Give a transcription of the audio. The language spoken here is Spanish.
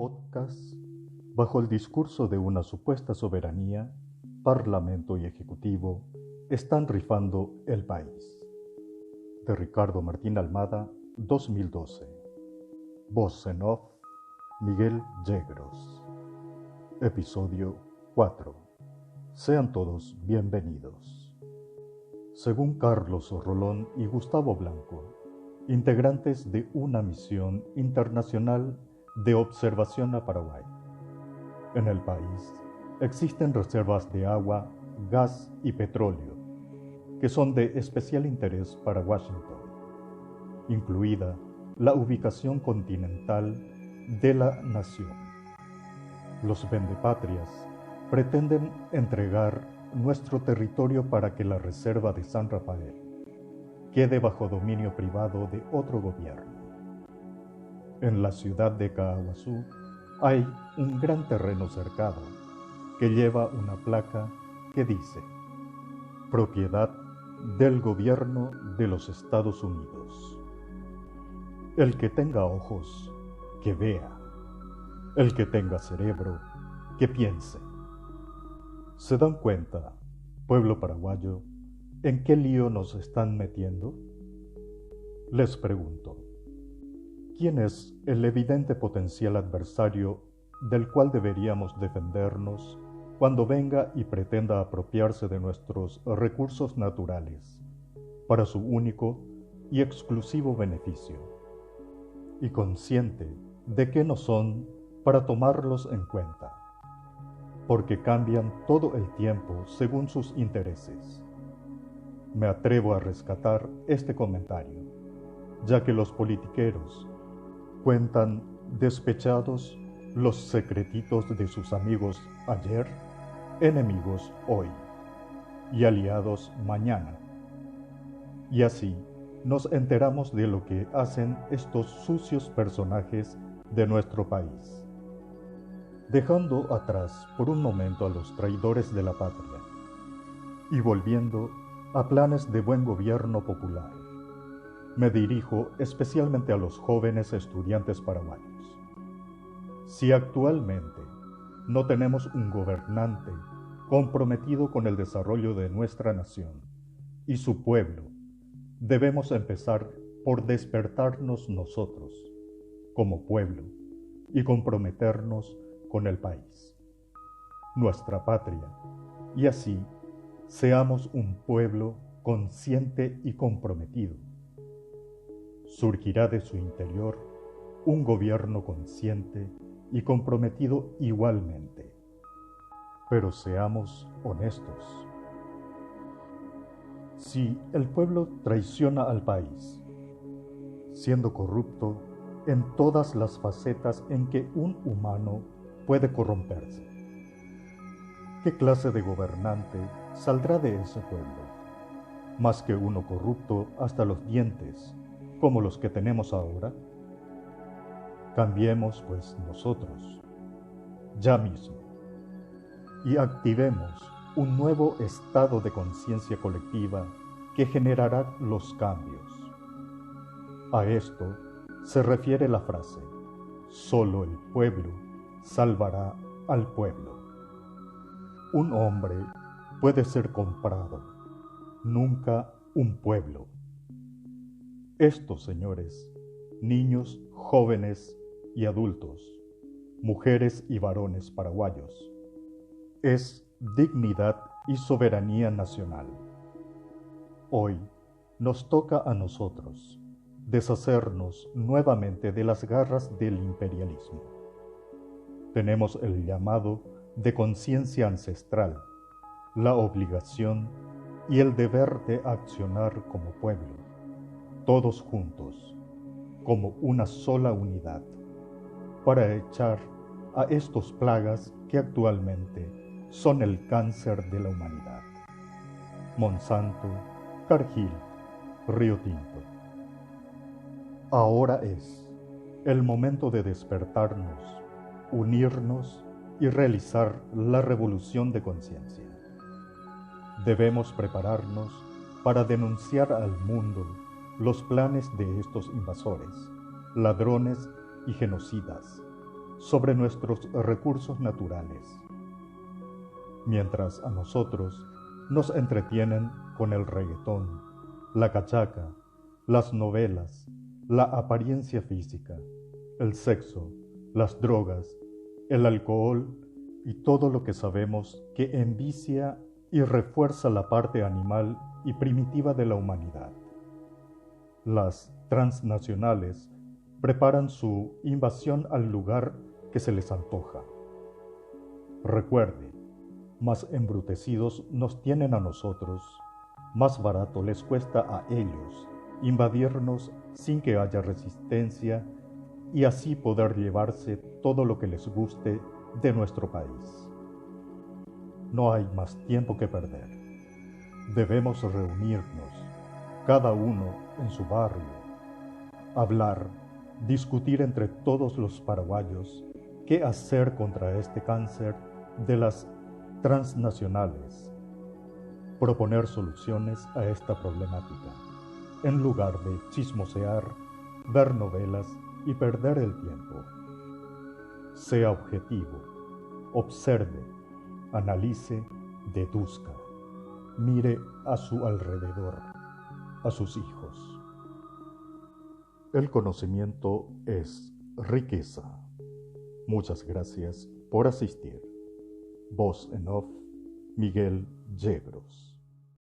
podcast, bajo el discurso de una supuesta soberanía, Parlamento y Ejecutivo están rifando el país. De Ricardo Martín Almada, 2012. Voz en off, Miguel Yegros. Episodio 4. Sean todos bienvenidos. Según Carlos Rolón y Gustavo Blanco, integrantes de una misión internacional de observación a Paraguay, en el país existen reservas de agua, gas y petróleo que son de especial interés para Washington, incluida la ubicación continental de la nación. Los vendepatrias pretenden entregar nuestro territorio para que la reserva de San Rafael quede bajo dominio privado de otro gobierno. En la ciudad de Caaguazú hay un gran terreno cercado que lleva una placa que dice: propiedad del gobierno de los Estados Unidos. El que tenga ojos, que vea. El que tenga cerebro, que piense. ¿Se dan cuenta, pueblo paraguayo, en qué lío nos están metiendo? Les pregunto, ¿quién es el evidente potencial adversario del cual deberíamos defendernos cuando venga y pretenda apropiarse de nuestros recursos naturales para su único y exclusivo beneficio, y consciente de que no son para tomarlos en cuenta, porque cambian todo el tiempo según sus intereses? Me atrevo a rescatar este comentario, ya que los politiqueros cuentan despechados los secretitos de sus amigos ayer, enemigos hoy y aliados mañana. Y así nos enteramos de lo que hacen estos sucios personajes de nuestro país, dejando atrás por un momento a los traidores de la patria y volviendo a planes de buen gobierno popular. Me dirijo especialmente a los jóvenes estudiantes paraguayos. Si actualmente no tenemos un gobernante comprometido con el desarrollo de nuestra nación y su pueblo, debemos empezar por despertarnos nosotros, como pueblo, y comprometernos con el país, nuestra patria, y así seamos un pueblo consciente y comprometido. Surgirá de su interior un gobierno consciente y comprometido igualmente. Pero seamos honestos. Si el pueblo traiciona al país, siendo corrupto en todas las facetas en que un humano puede corromperse, ¿qué clase de gobernante saldrá de ese pueblo? ¿Más que uno corrupto hasta los dientes, como los que tenemos ahora? Cambiemos pues nosotros, ya mismo, y activemos un nuevo estado de conciencia colectiva que generará los cambios. A esto se refiere la frase: solo el pueblo salvará al pueblo. Un hombre puede ser comprado, nunca un pueblo. Estos señores, niños, jóvenes y adultos, mujeres y varones paraguayos, es dignidad y soberanía nacional. Hoy nos toca a nosotros deshacernos nuevamente de las garras del imperialismo. Tenemos el llamado de conciencia ancestral, la obligación y el deber de accionar como pueblo, todos juntos, como una sola unidad, para echar a estos plagas que actualmente son el cáncer de la humanidad: Monsanto, Cargill, Río Tinto. Ahora es el momento de despertarnos, unirnos y realizar la revolución de conciencia. Debemos prepararnos para denunciar al mundo los planes de estos invasores, ladrones y genocidas, sobre nuestros recursos naturales, mientras a nosotros nos entretienen con el reggaetón, la cachaca, las novelas, la apariencia física, el sexo, las drogas, el alcohol y todo lo que sabemos que envicia y refuerza la parte animal y primitiva de la humanidad. Las transnacionales preparan su invasión al lugar que se les antoja. Recuerde, más embrutecidos nos tienen a nosotros, más barato les cuesta a ellos invadirnos sin que haya resistencia y así poder llevarse todo lo que les guste de nuestro país. No hay más tiempo que perder. Debemos reunirnos, cada uno en su barrio, hablar, discutir entre todos los paraguayos qué hacer contra este cáncer de las transnacionales, proponer soluciones a esta problemática, en lugar de chismosear, ver novelas y perder el tiempo. Sea objetivo, observe, analice, deduzca, mire a su alrededor, a sus hijos. El conocimiento es riqueza. Muchas gracias por asistir. Voz en off, Miguel Yegros.